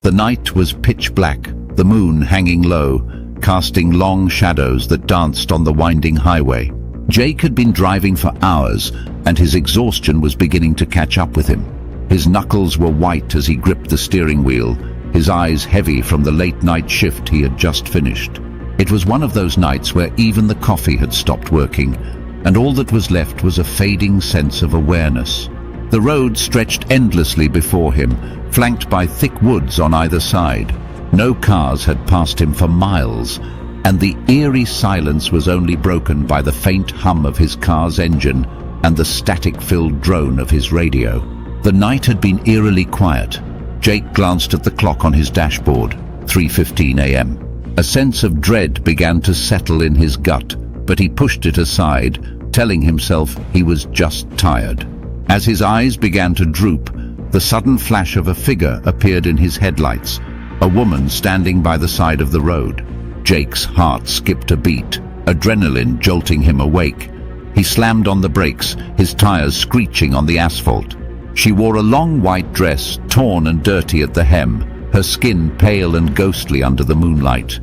The night was pitch black, the moon hanging low, casting long shadows that danced on the winding highway. Jake had been driving for hours, and his exhaustion was beginning to catch up with him. His knuckles were white as he gripped the steering wheel, his eyes heavy from the late-night shift he had just finished. It was one of those nights where even the coffee had stopped working, and all that was left was a fading sense of awareness. The road stretched endlessly before him, flanked by thick woods on either side. No cars had passed him for miles, and the eerie silence was only broken by the faint hum of his car's engine and the static-filled drone of his radio. The night had been eerily quiet. Jake glanced at the clock on his dashboard, 3:15 a.m. A sense of dread began to settle in his gut, but he pushed it aside, telling himself he was just tired. As his eyes began to droop, the sudden flash of a figure appeared in his headlights, a woman standing by the side of the road. Jake's heart skipped a beat, adrenaline jolting him awake. He slammed on the brakes, his tires screeching on the asphalt. She wore a long white dress, torn and dirty at the hem, her skin pale and ghostly under the moonlight.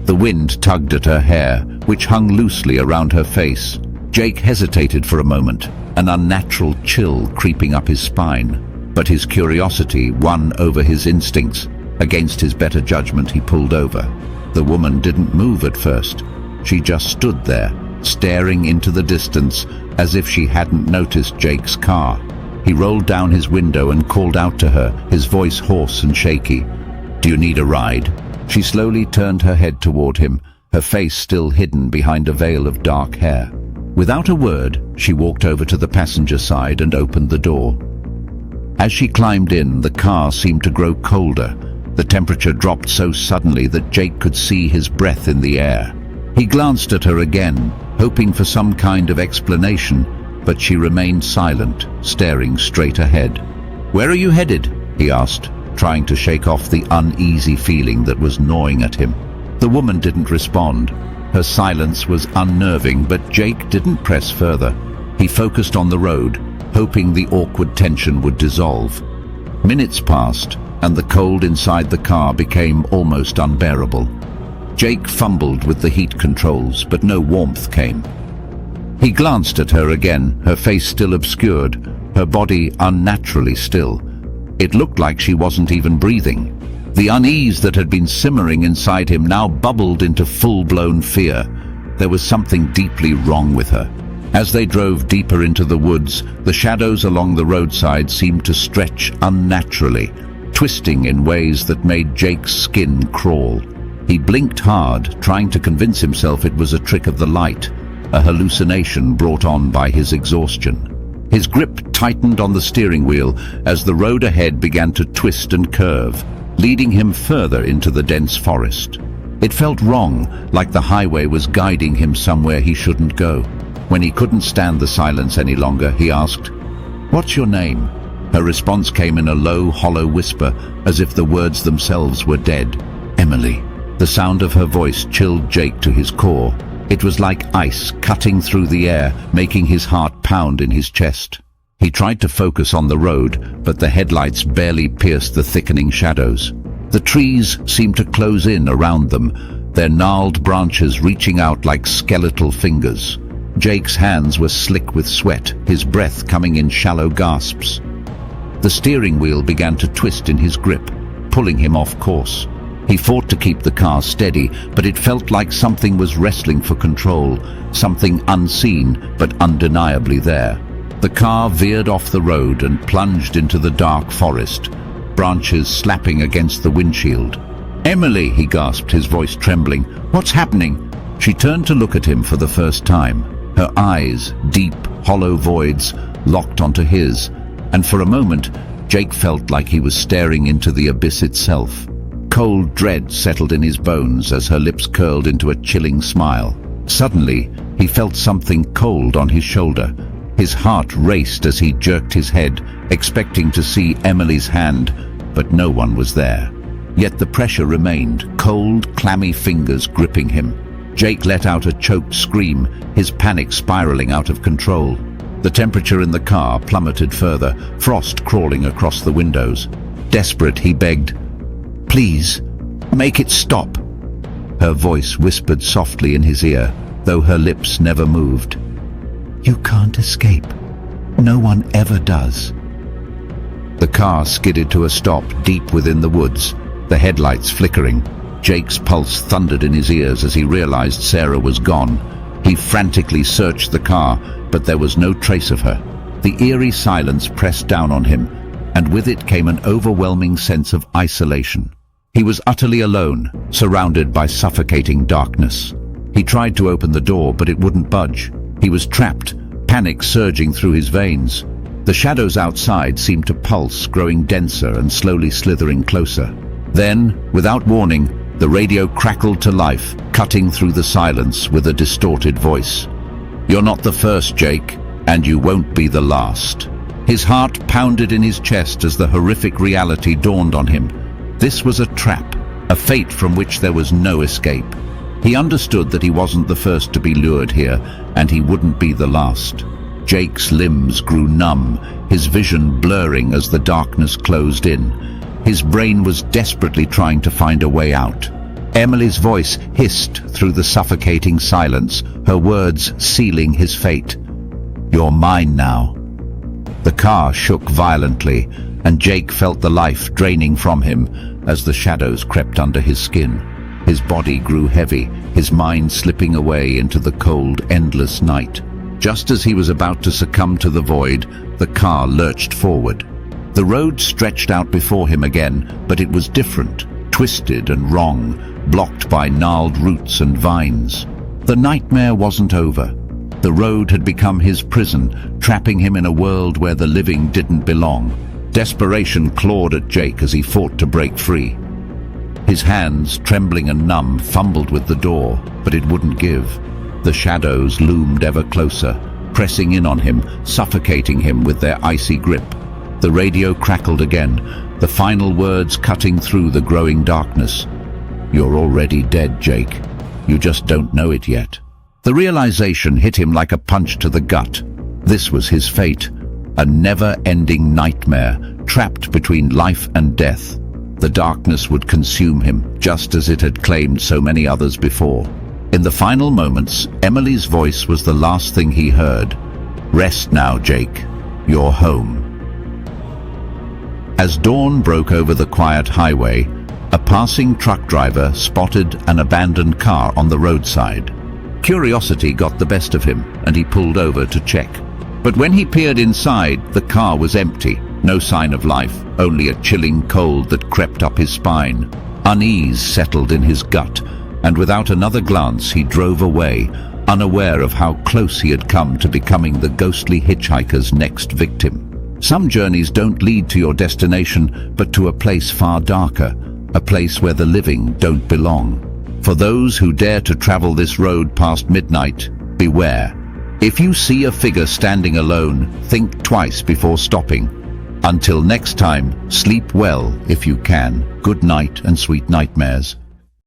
The wind tugged at her hair, which hung loosely around her face. Jake hesitated for a moment, an unnatural chill creeping up his spine. But his curiosity won over his instincts. Against his better judgment, he pulled over. The woman didn't move at first. She just stood there, staring into the distance as if she hadn't noticed Jake's car. He rolled down his window and called out to her, his voice hoarse and shaky. "Do you need a ride?" She slowly turned her head toward him, her face still hidden behind a veil of dark hair. Without a word, she walked over to the passenger side and opened the door. As she climbed in, the car seemed to grow colder. The temperature dropped so suddenly that Jake could see his breath in the air. He glanced at her again, hoping for some kind of explanation, but she remained silent, staring straight ahead. "Where are you headed?" he asked, trying to shake off the uneasy feeling that was gnawing at him. The woman didn't respond. Her silence was unnerving, but Jake didn't press further. He focused on the road, hoping the awkward tension would dissolve. Minutes passed, and the cold inside the car became almost unbearable. Jake fumbled with the heat controls, but no warmth came. He glanced at her again, her face still obscured, her body unnaturally still. It looked like she wasn't even breathing. The unease that had been simmering inside him now bubbled into full-blown fear. There was something deeply wrong with her. As they drove deeper into the woods, the shadows along the roadside seemed to stretch unnaturally, twisting in ways that made Jake's skin crawl. He blinked hard, trying to convince himself it was a trick of the light, a hallucination brought on by his exhaustion. His grip tightened on the steering wheel as the road ahead began to twist and curve, leading him further into the dense forest. It felt wrong, like the highway was guiding him somewhere he shouldn't go. When he couldn't stand the silence any longer, he asked, "What's your name?" Her response came in a low, hollow whisper, as if the words themselves were dead. "Emily." The sound of her voice chilled Jake to his core. It was like ice cutting through the air, making his heart pound in his chest. He tried to focus on the road, but the headlights barely pierced the thickening shadows. The trees seemed to close in around them, their gnarled branches reaching out like skeletal fingers. Jake's hands were slick with sweat, his breath coming in shallow gasps. The steering wheel began to twist in his grip, pulling him off course. He fought to keep the car steady, but it felt like something was wrestling for control, something unseen but undeniably there. The car veered off the road and plunged into the dark forest, branches slapping against the windshield. "Emily," he gasped, his voice trembling. "What's happening?" She turned to look at him for the first time. Her eyes, deep, hollow voids, locked onto his, and for a moment, Jake felt like he was staring into the abyss itself. Cold dread settled in his bones as her lips curled into a chilling smile. Suddenly, he felt something cold on his shoulder. His heart raced as he jerked his head, expecting to see Emily's hand, but no one was there. Yet the pressure remained, cold, clammy fingers gripping him. Jake let out a choked scream, his panic spiraling out of control. The temperature in the car plummeted further, frost crawling across the windows. Desperate, he begged, Please, make it stop." Her voice whispered softly in his ear, though her lips never moved. "You can't escape. No one ever does." The car skidded to a stop deep within the woods, the headlights flickering. Jake's pulse thundered in his ears as he realized Sarah was gone. He frantically searched the car, but there was no trace of her. The eerie silence pressed down on him, and with it came an overwhelming sense of isolation. He was utterly alone, surrounded by suffocating darkness. He tried to open the door, but it wouldn't budge. He was trapped, panic surging through his veins. The shadows outside seemed to pulse, growing denser and slowly slithering closer. Then, without warning, the radio crackled to life, cutting through the silence with a distorted voice. "You're not the first, Jake, and you won't be the last." His heart pounded in his chest as the horrific reality dawned on him. This was a trap, a fate from which there was no escape. He understood that he wasn't the first to be lured here, and he wouldn't be the last. Jake's limbs grew numb, his vision blurring as the darkness closed in. His brain was desperately trying to find a way out. Emily's voice hissed through the suffocating silence, her words sealing his fate. "You're mine now." The car shook violently, and Jake felt the life draining from him as the shadows crept under his skin. His body grew heavy, his mind slipping away into the cold, endless night. Just as he was about to succumb to the void, the car lurched forward. The road stretched out before him again, but it was different, twisted and wrong, blocked by gnarled roots and vines. The nightmare wasn't over. The road had become his prison, trapping him in a world where the living didn't belong. Desperation clawed at Jake as he fought to break free. His hands, trembling and numb, fumbled with the door, but it wouldn't give. The shadows loomed ever closer, pressing in on him, suffocating him with their icy grip. The radio crackled again, the final words cutting through the growing darkness. "You're already dead, Jake. You just don't know it yet." The realization hit him like a punch to the gut. This was his fate, a never-ending nightmare, trapped between life and death. The darkness would consume him, just as it had claimed so many others before. In the final moments, Emily's voice was the last thing he heard. "Rest now, Jake. You're home." As dawn broke over the quiet highway, a passing truck driver spotted an abandoned car on the roadside. Curiosity got the best of him, and he pulled over to check. But when he peered inside, the car was empty. No sign of life, only a chilling cold that crept up his spine. Unease settled in his gut, and without another glance he drove away, unaware of how close he had come to becoming the ghostly hitchhiker's next victim. Some journeys don't lead to your destination, but to a place far darker, a place where the living don't belong. For those who dare to travel this road past midnight, beware. If you see a figure standing alone, think twice before stopping. Until next time, sleep well if you can. Good night and sweet nightmares.